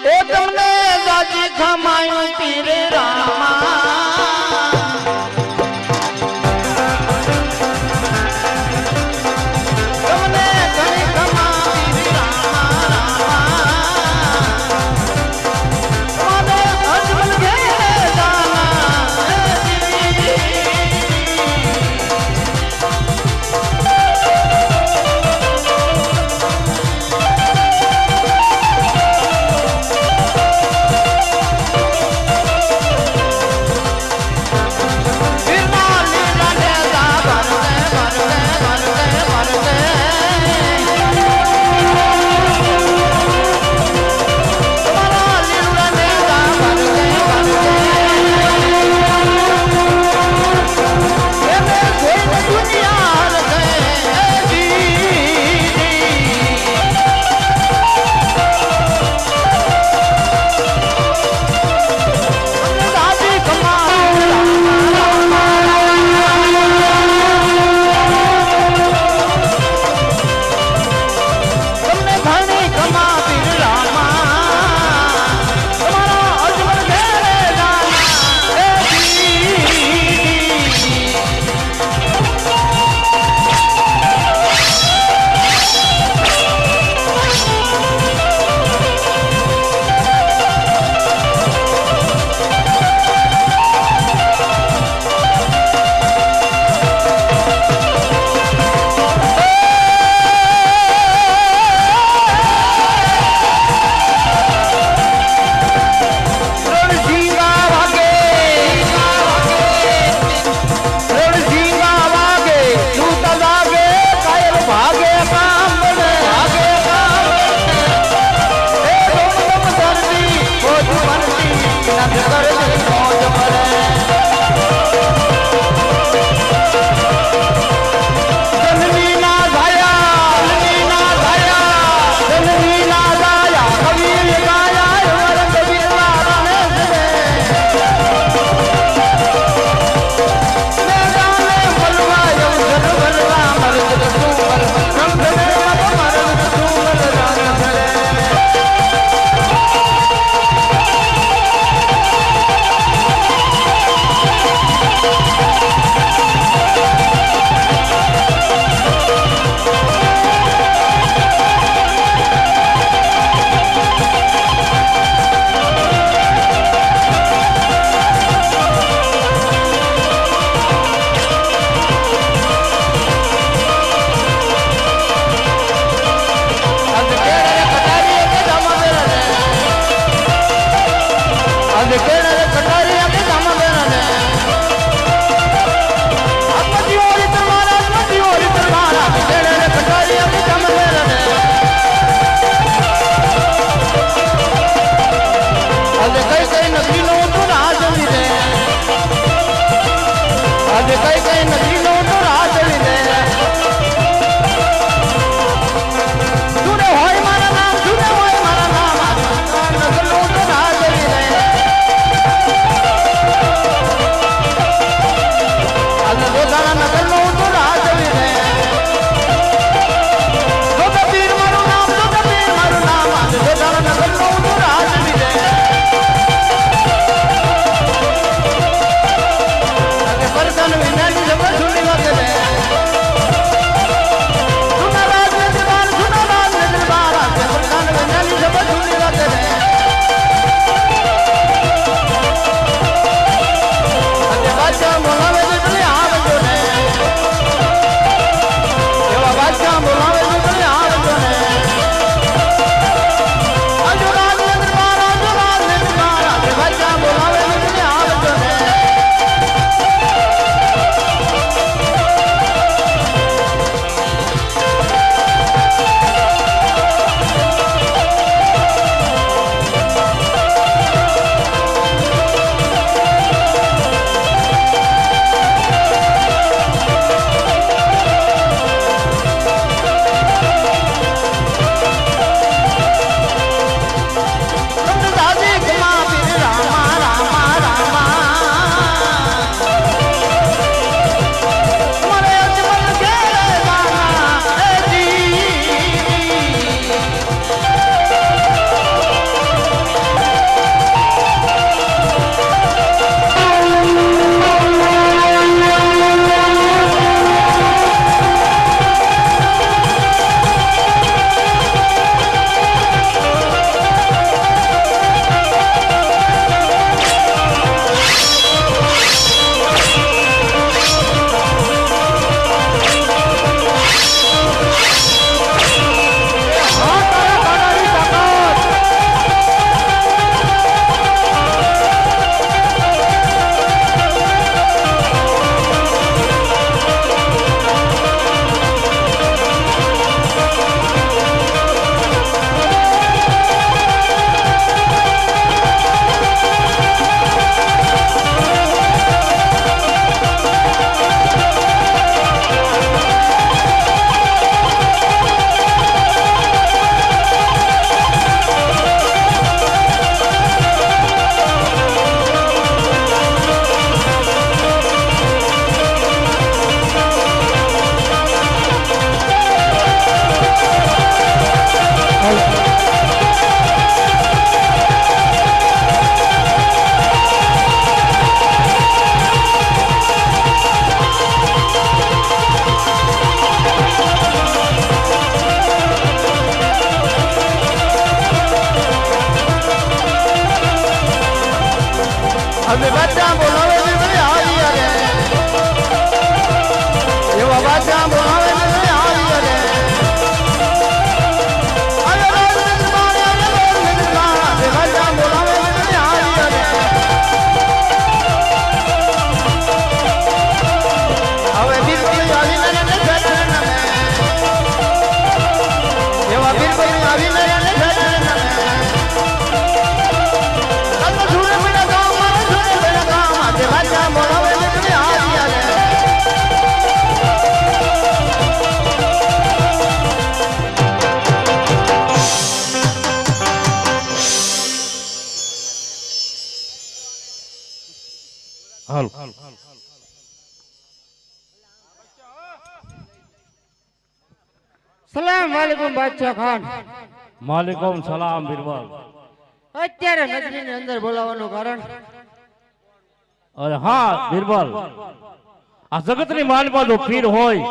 એ તમને દાદી ખમાયું પીરે રામા તમને ઘણી ખમા પીરે રામા મને અજમલ ઘે બાદશાહ બોલાવે ને આવી રે અરે રોજ મારે મિલના રે બાદશાહ બોલાવે ને આવી રે હવે બીરબલ આવીને ને ભેટને એવા બીરબલ આવીને ને ભેટને કલ સુરે મેરા ગામ મારા સુરે મેરા ગામ આજે બાદશાહ બોલાવે ને આવી રે હાલ સલામ વાલેકુમ બાદશાહ ખાન. માલિકુમ સલામ બિરબલ. અત્યારે નગરીની અંદર બોલાવવાનું કારણ અરે હા બિરબલ, આ જગતની માલિકા જો પીર હોય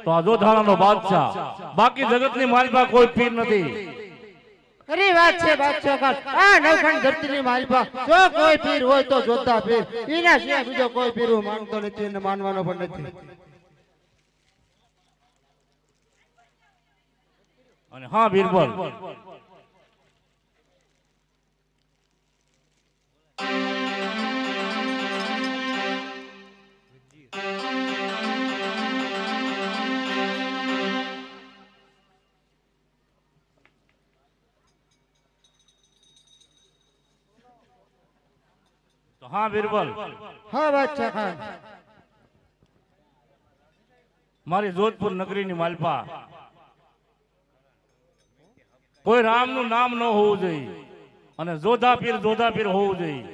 તો આ જોધાણાનો બાદશાહ, બાકી જગતની માલિકા કોઈ પીર નથી. ખરી વાત છે બાદશાહ ખાન. આ નવખંડ ધરતીની માલિકા જો કોઈ પીર હોય તો જોતા પીર, એના સિવાય બીજો કોઈ પીર હું માનતો નથી અને માનવાનો પણ નથી. અને હા બિરબલ, તો હા બિરબલ, હા બાદશાહ ખાન. મારી જોધપુર નગરીની માલપા કોઈ રામનું નામ ન હોવું જોઈએ અને જોધા પીર હોવું જોઈએ.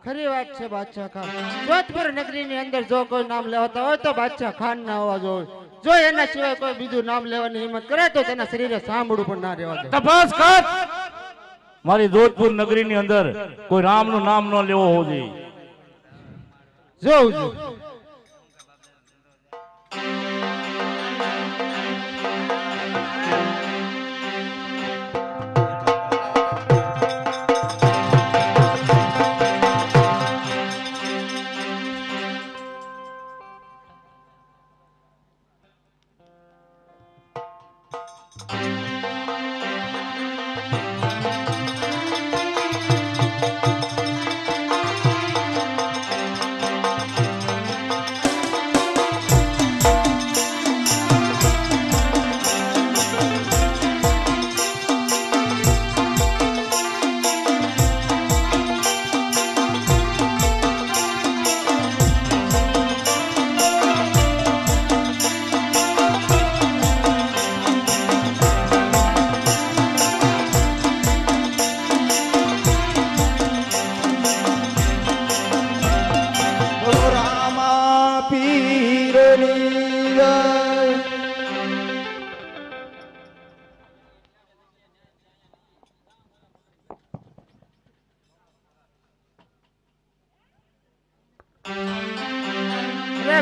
ખરી વાત છે બાદશાહ ખાન. જોધપુર નગરીની અંદર જો કોઈ નામ લેવાતા હોય તો બાદશાહ ખાન ના હોવા જોઈએ. જો એના સિવાય કોઈ બીજું નામ લેવાની હિંમત કરે તો તેના શરીરે સાંભળવું પણ ના રહેવા દે. તપાસ કર. મારી જોધપુર નગરીની અંદર કોઈ રામનું નામ ન લેવો હોવું જોઈએ. જોઉં છું.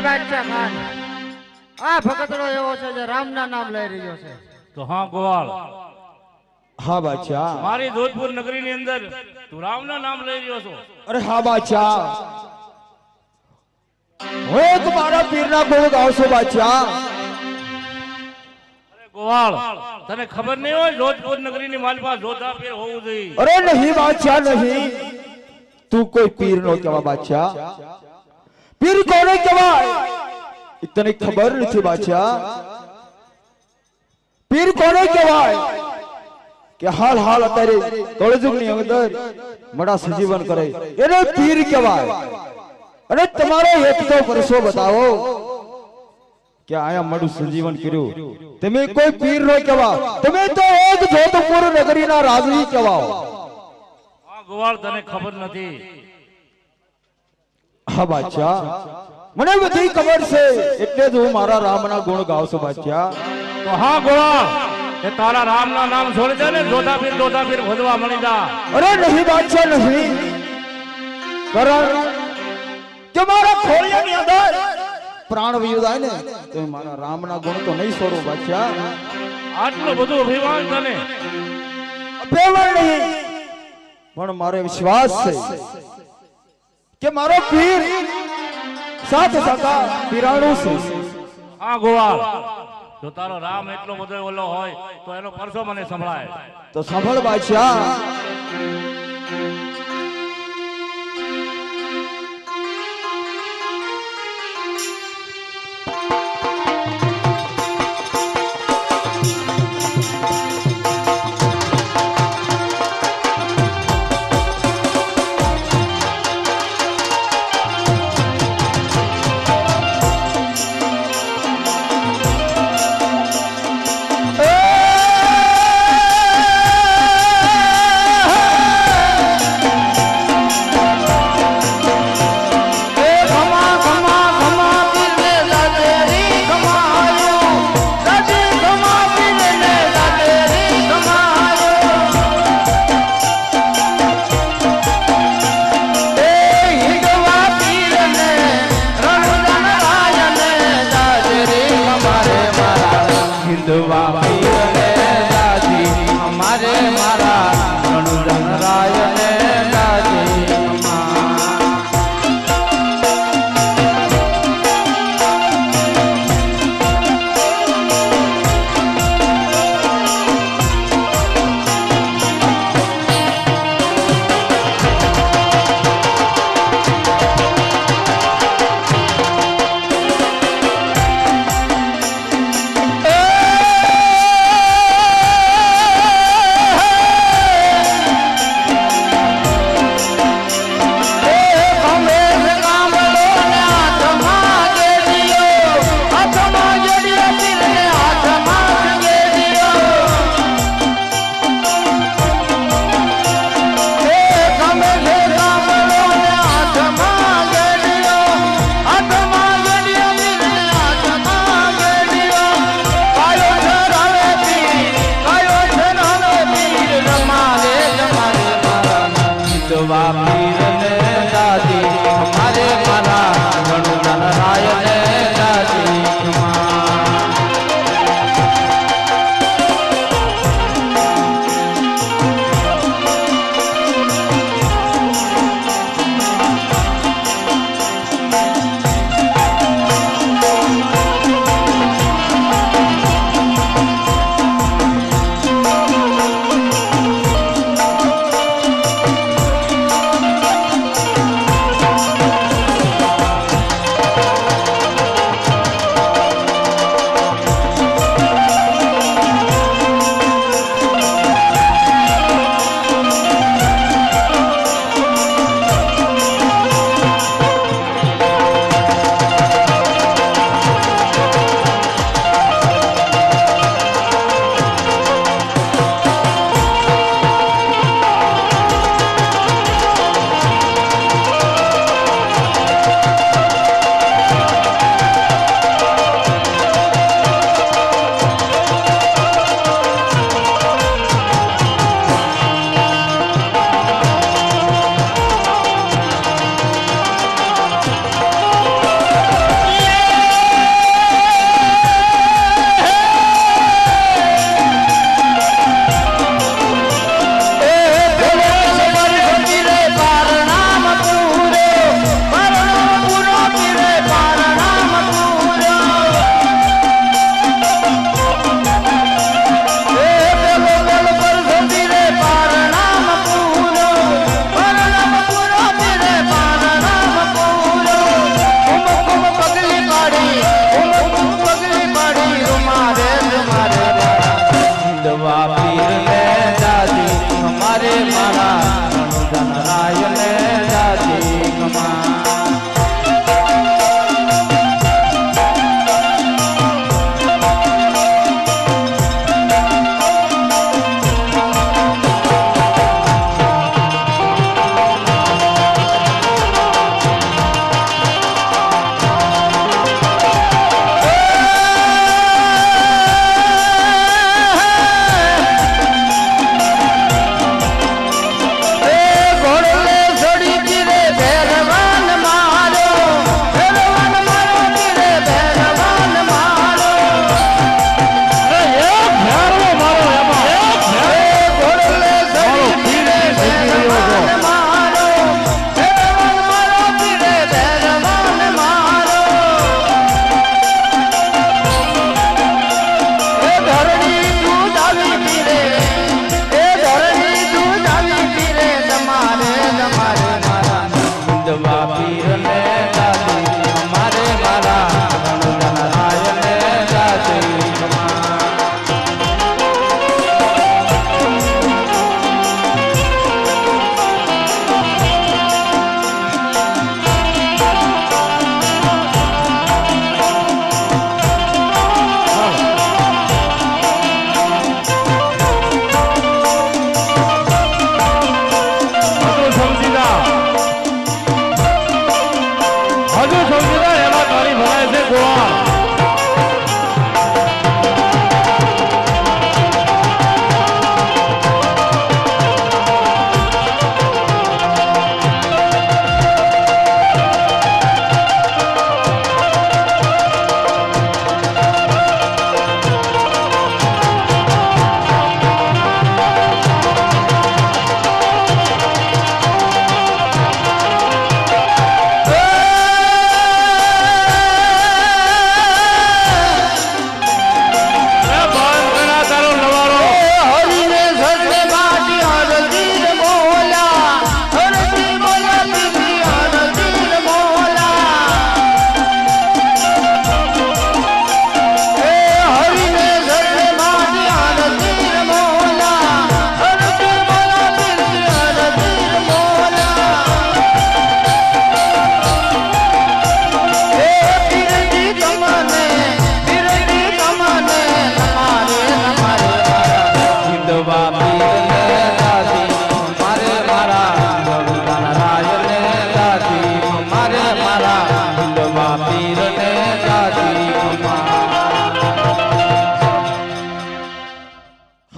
બાદશાહ ખાન, આ ભગતડો એવો છે જે રામના નામ લઈ રહ્યો છે. તો હા ગોવાળ, હા બાદશાહ. મારી જોધપુર નગરીની અંદર તું રામના નામ લઈ રહ્યો છો. અરે હા બાદશાહ, હું એક મારા પીરના ગુણ ગાઉં છું બાદશાહ. અરે ગોવાળ, તને ખબર નહીં હોય જોધપુર નગરીની માલિકા જોધા પીર હોવું જોઈએ? અરે નહીં બાદશાહ નહીં, તું કોઈ પીર નો કહેવા બાદશાહ. પીર કોને કહેવાય તને ખબર નથી બાદશાહ. પીર કોને કહેવાય કે હાલ હાલ અત્યારે કળયુગની અંદર મડા સજીવન કરે એને પીર કહેવાય. અને તમારો એક તો પરસો બતાવો કે આયા મડું સજીવન કર્યું, તમે કોઈ પીર નો કહેવાય, તમે તો એક જોધપુર નગરીના રાજવી કહેવાઓ. હા ગોવાળ, તને ખબર નથી. હા બાદશાહ, મને બધી ખબર છે એટલે જ હું મારા રામના ગુણ ગાઉં છું બાદશાહ. તો હા ગોવાળ, એ તારા રામના નામ છોડી દે ને, જોધા પીર ભજવા મળી જા. અરે નહીં બાદશાહ નહીં, કારણ કે મારા ખોળિયાની અંદર પ્રાણ વયું જાય ને તો મારા રામના ગુણ તો નહીં છોડું બાદશાહ. આટલું બધું અભિમાન તને? અભિમાન નહીં, પણ મારો વિશ્વાસ છે કે મારો પીર સાથ સકા પીરાણું છે. હા ગોવાળ, જો તારો રામ એટલો બધો ઓલો હોય તો એનો પરસો મને સંભળાય. તો સાંભળ બાદશાહ.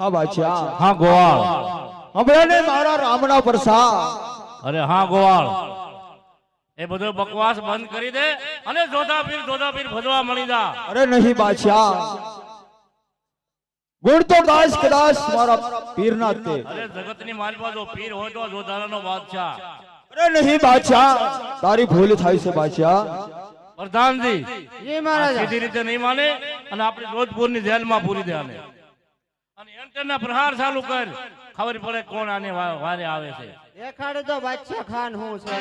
હા બાદશાહ હા ગોવાળ હમણાં ને મારા રામના પ્રસાદ અરે હા ગોવાળ એ બધો બકવાસ બંધ કરી દે અને જોધાપીર ભજવા મળી જા અરે નહીં બાદશાહ ગુણ તો દાસ કદાચ મારા પીરના તે અરે જગતની માલપા જો પીર હોય તો જોધારાનો બાદશાહ અરે નહીં બાદશાહ તારી ભૂલ થાય છે બાદશાહ પ્રધાનજી જી મહારાજ સીધી રીતે નહીં માને અને આપણી જોધપુરની જેલમાં પૂરી દે આને અને એન્ટરના પ્રહાર ચાલુ કર ખબર પડે કોણ આને વારે આવે છે દેખાડે તો બાદશાહ ખાન હું છે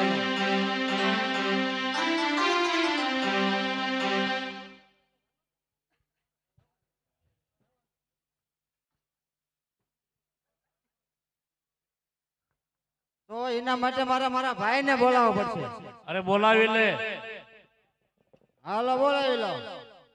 તો એના માટે મારા ભાઈને બોલાવવો પડશે અરે બોલાવી લે હાલો બોલાવી લો કરે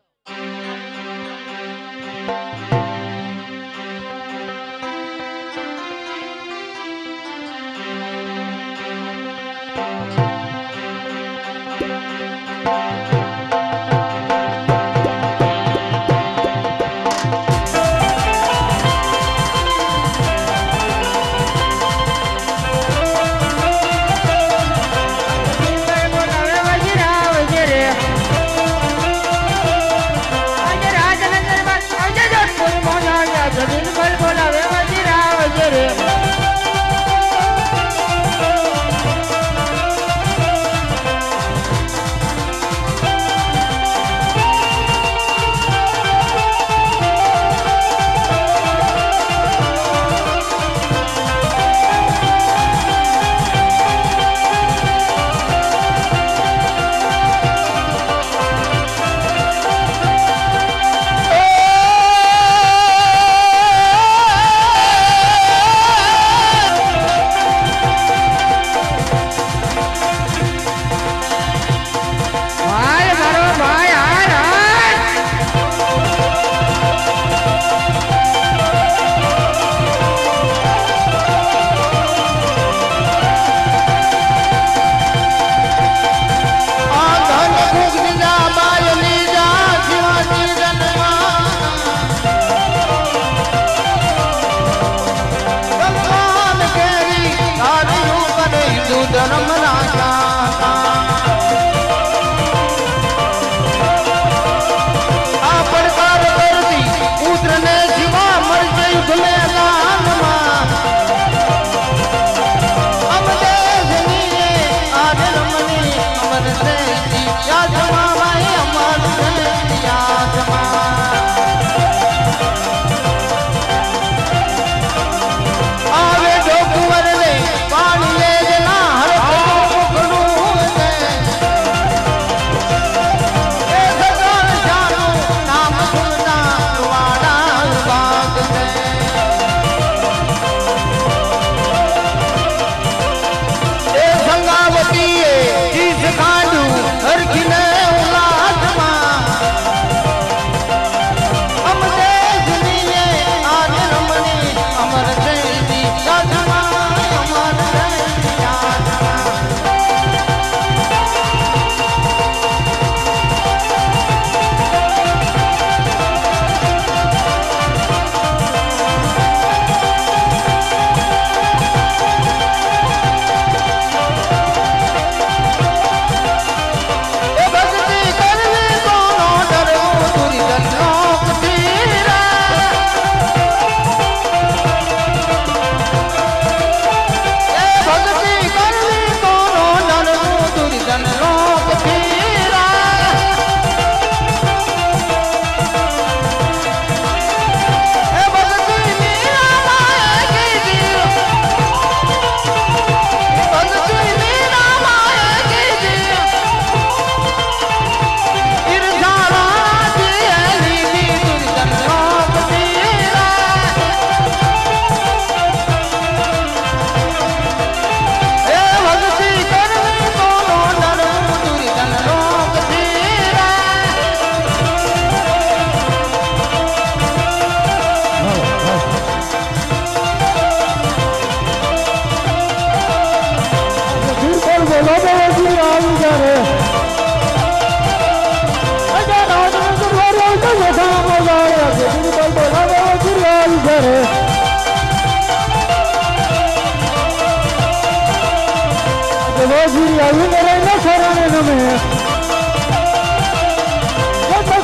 વૈગરી આવીને રહીને શરણે નમે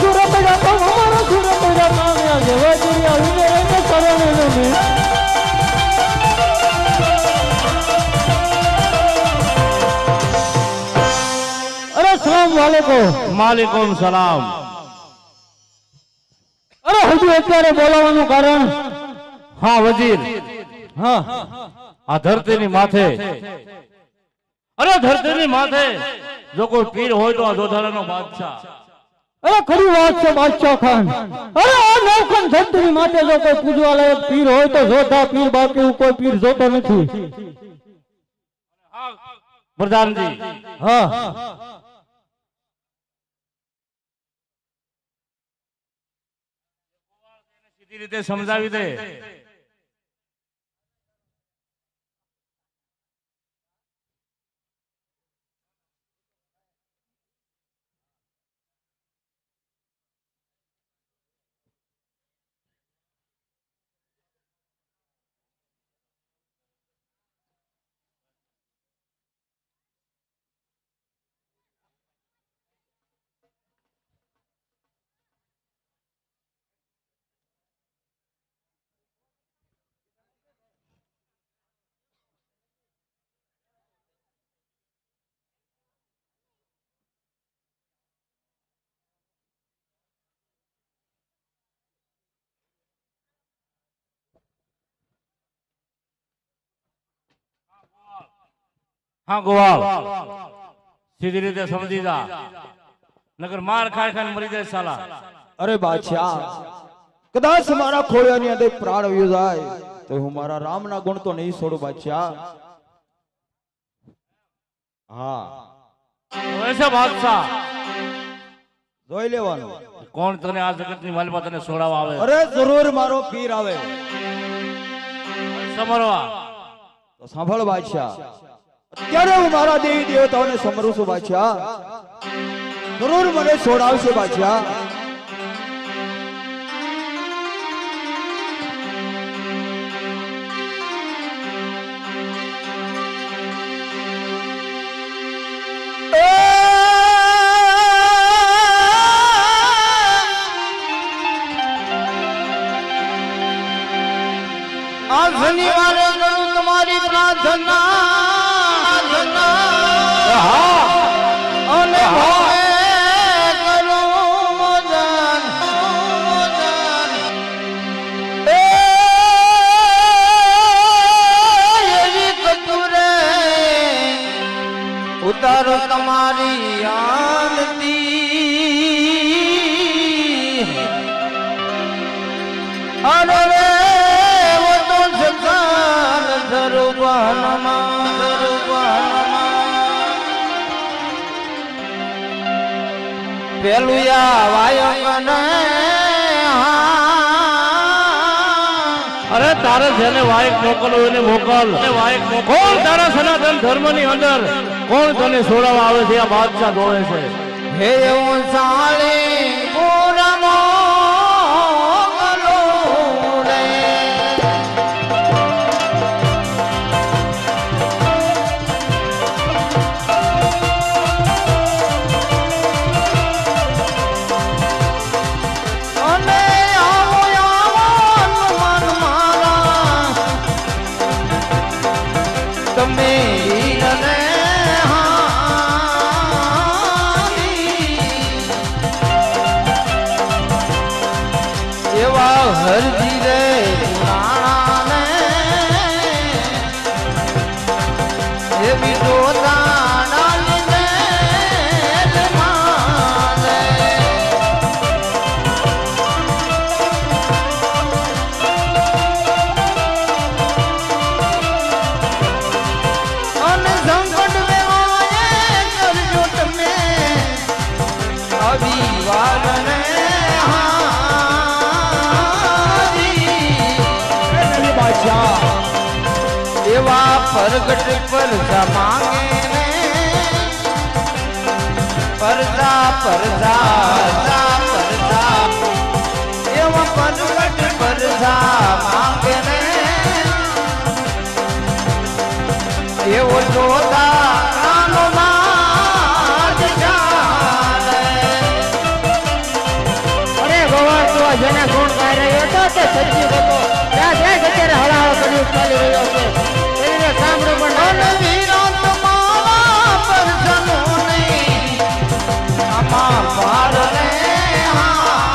સુરત જાતો અમારો સુરત જાતા આજે વૈગરી આવીને રહીને શરણે નમે અરે સલામ વાલેકુમ માલિકુમ સલામ અરે હજુ અત્યારે બોલાવવાનું કારણ હા વજીર હા આ ધરતીની માથે અરે ધરતીની માથે જો કોઈ પીર હોય તો આ જોધારાનો બાદશાહ અરે ખરી વાત છે બાદશાહ ખાન અરે આ નવખન ધરતીની માટે જો કોઈ પૂજવા લાયક પીર હોય તો જોધા પીર બાકી કોઈ પીર જોતો નથી પ્રધાનજી હા સીધી રીતે સમજાવી દે હા ગોવાળ સીધી રીતે સમજી જા નગર માર ખાઈ ખાઈને મરી જાય સાલા અરે બાદશાહ કદાચ મારા ખોળિયાની અંદર પ્રાણ વયો જાય તો હું મારા રામના ગુણ તો નહીં છોડું બાદશાહ હા વૈસે બાદશાહ જોઈ લેવાનું કોણ તને આ જગતની માલિકા તને છોડાવવા આવે અરે જરૂર મારો પીર આવે સમરવા તો સાંભળ બાદશાહ અત્યારે હું મારા દેવી દેવતાઓને સમરું છું બાદશાહ જરૂર મને છોડાવશે બાદશાહ આજની વારે કરું તમારી પ્રાર્થના અને કરું મોદન એવી કતુરે ઉતારો તમારી આરતી અરે પેલું વાયકને અરે તારે જેને વાયક મોકલવો એને મોકલ વાયક કોણ તારા સનાતન ધર્મની અંદર કોણ તને છોડાવવા આવે છે આ બાદશાહ જોવે છે હે હું સાળી પૂરમો હરજી રે પુરાણા ને એવી જોતા ડાલી ને માને અને સંકટ વેવાય કરજો તમે આવી વારને એવા પ્રગટ પરજા માંગે ને પરજા પરજા પરજા એવા પ્રગટ પરજા માંગે ને એવો જોતા કાનો જાય રહ્યો હતો તે સજીવ હતો ત્યાં જાય અત્યારે હળાહળ કર્યું ચાલી રહ્યો છે એને સાંભળો પણ અન વિરાટ મારા પર જનોની અમાર ભારને હારી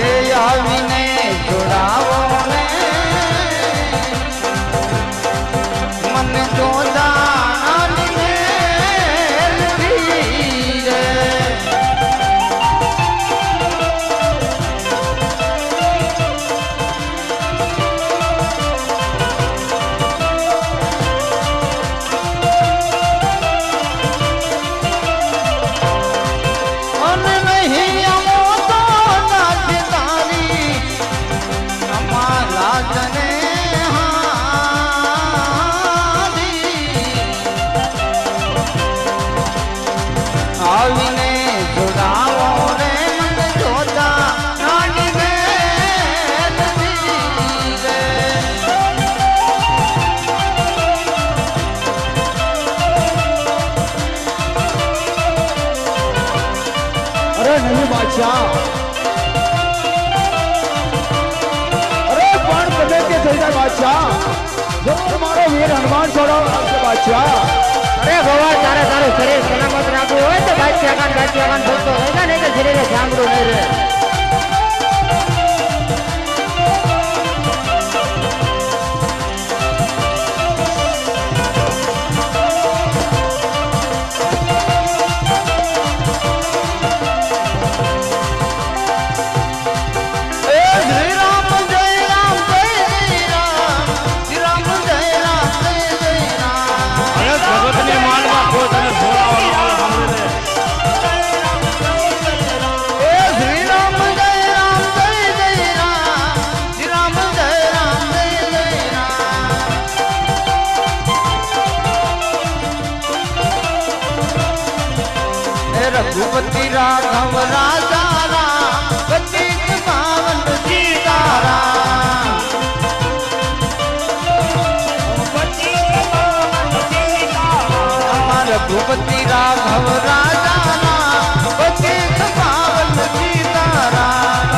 એ આવીને જોડાવો ને મને તો જાણીને રે અને નહીં અમો તો નાથ તારી અમારા જને હારી આવીને જોડાવો રે મને જોતા રાણી મેલડી રે અરે નહીં બાદશાહ અરે પણ તમે કે થઈ જાય બાદશાહ જો તમારો વીર હનુમાન છોડાવ આવશે બાદશાહ અરે ભવા તારે તારું શરીર સલામત રાખવું હોય તો બાદશાહ ખાન ભરતો રહેતા નહીં તો શરીરે જામડું નહીં રહે એ શ્રી રામ જય રામ જય જય રામ શ્રી રામ જય રામ જય જય રામ અરે જગતની માનમાં કોઈ તને છોડાવવાનો આવે સાંભળી લે એ શ્રી રામ જય રામ જય જય રામ શ્રી રામ જય રામ જય જય રામ એ રઘુપતિ રાઘવ રાજા રામ પતિત પાવન સીતારામ અમાર રઘુપતિ રાઘવ રાજા રામ પતિત પાવન સીતારામ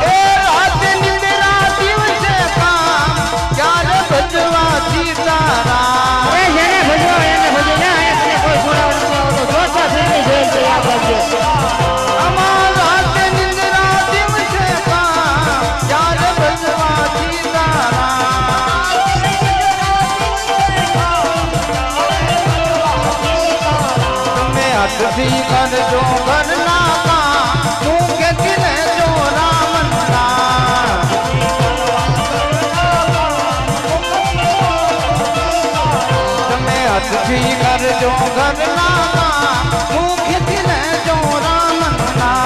એ રાત નિંદ્રા દિવસે કામ ક્યારે ભજવા સીતારામ અરે જેને ભજવો એને ભજવો ના એને કોઈ છોડાવવા નથી આવતો જોશા ફીરની જેલ છે યાદ રાખજો અમાર રાત નિંદ્રા દિવસે કામ ક્યારે ભજવા સીતારામ તમે હાથથી કરજો ઘરના કામ તું ખેંચીને જો રામના તમે હાથથી કરજો ઘરના કામ તું ખેંચીને જો રામના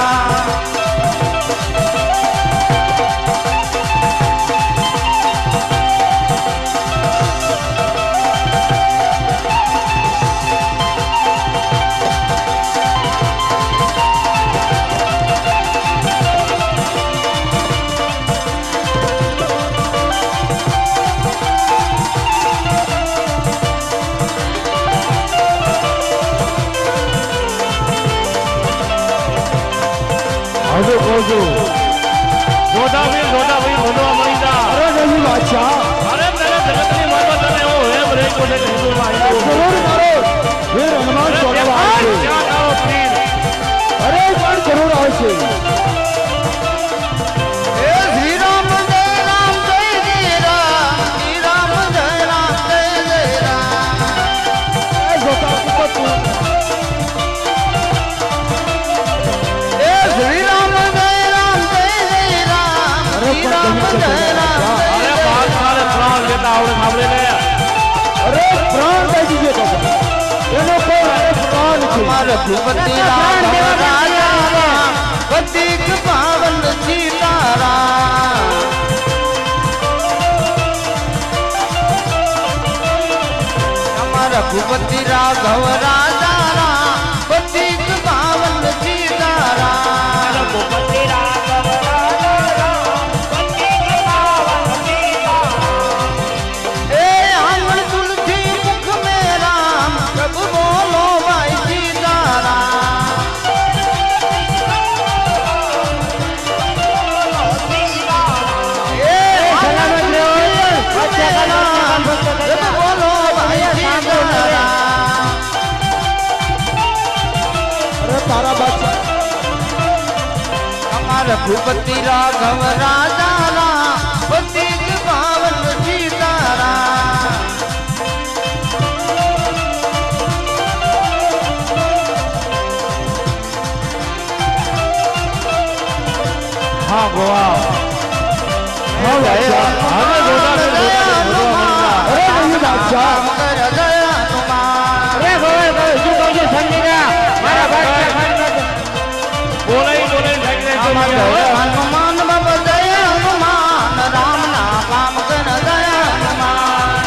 હજુ કહું છું જોધાવીર ભણવા મળી જા અરે નહીં બાદશાહ અરે તને જગતની માનમાં તને એવો હેમ રેકો છે કે હિન્દુમાં જરૂર મારો વીર હનુમાન છોડાવવા આવશે ત્યાં તારો પીર અરે પણ જરૂર આવશે એ શ્રી રામ જય રામ જય જય રામ શ્રી રામ જય રામ જય જય રામ એ જોતા ઉપતું એ શ્રી રામ જય રામ જય જય રામ શ્રી રામ જય રામ અરે બાદ મારે પ્રાણ લેતા આવડે સાંભળી લે અરે પ્રાણ દઈ દીજે તો એનો કોઈ અરે પ્રાણ છે અમાર ભૂપતિ રાઘવ રાજા રામ પતિત પાવન સીતારામ અમાર ભૂપતિ રાઘવ રાજા રામ પતિત પાવન સીતારામ એ આમ रघुपति राघव राजा राम पतित पावन सीताराम। हाँ गोवा हाँ बादशाह हमें गोदा में अरे नहीं बादशाह અરે ગોળ ગોળ શું કહું છું સંગીતા મારા બાદશાહ ખાન બોલે હનુમાન બાબા જય હનુમાન રામ ના કામ કર જય હનુમાન।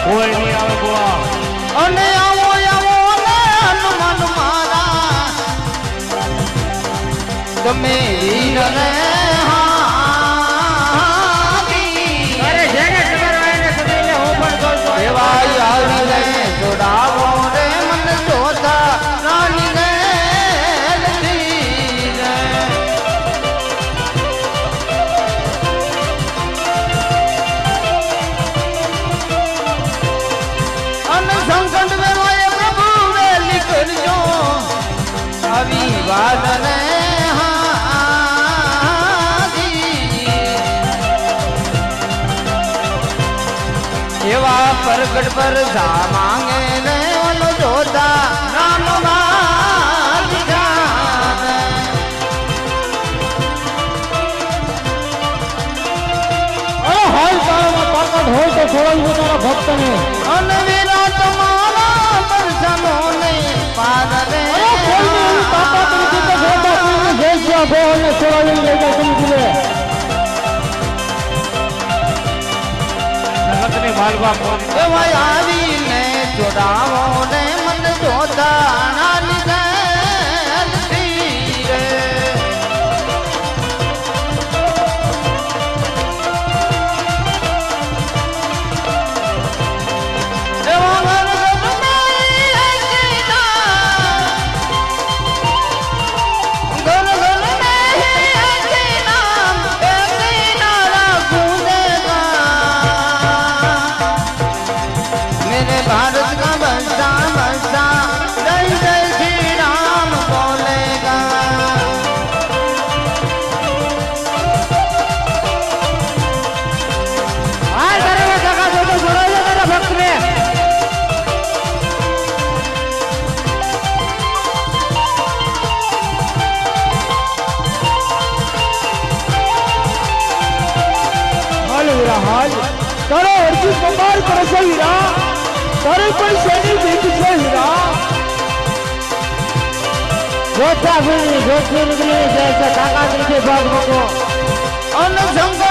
કોઈ નહીં આવે ગોવા અને આવો આવો ને હનુમાન મારા તમે વીર રે હાથી। અરે જેને ખબર હોય એને સમજી લે હું પણ કહું છું એવાય આવી રે જોડાવો રે મન જોતા રાની રે લખી રે। અને સંકટ વેવાય પ્રભુ વેલી કરજો આવી વાત રે એવા પ્રગટ પર જા માંગે ને ઓલો જોતા રામ માલિકાને। અરે હાલ કાળમાં તાકાત હોય તો છોડાવી દો તારા ભક્તને અને વીરા તમારા દર્શનો ને પાર રે અરે કોઈને એવી તાકાત નથી કે જોતા પીરને જય જ્યાં ગોળને છોડાવીને લઈ જાય સમજી લે જગતની માલવા પહોંચી એવાય આવીને જોડાવો ને મન જોતા રાની ગેલતી રે। એવા ગણગણ મેં એકીના ગણગણ મેં એકીના રાખું દેગા। मेरे भारत का बच्चा बच्चा जय जय श्री राम बोलेगा। હાલ તારે તાકાત હોય તો છોડાવી દો તારા ભક્તને હાલ વીરા હાલ તારો અર્જુન કપાળ પર છે વીરા તારે પણ શેની બીક છે વીરા જોતા પીરની જોતની નીકળીને જાય છે તાકાત નથી ભાગ મૂકો અન સંગ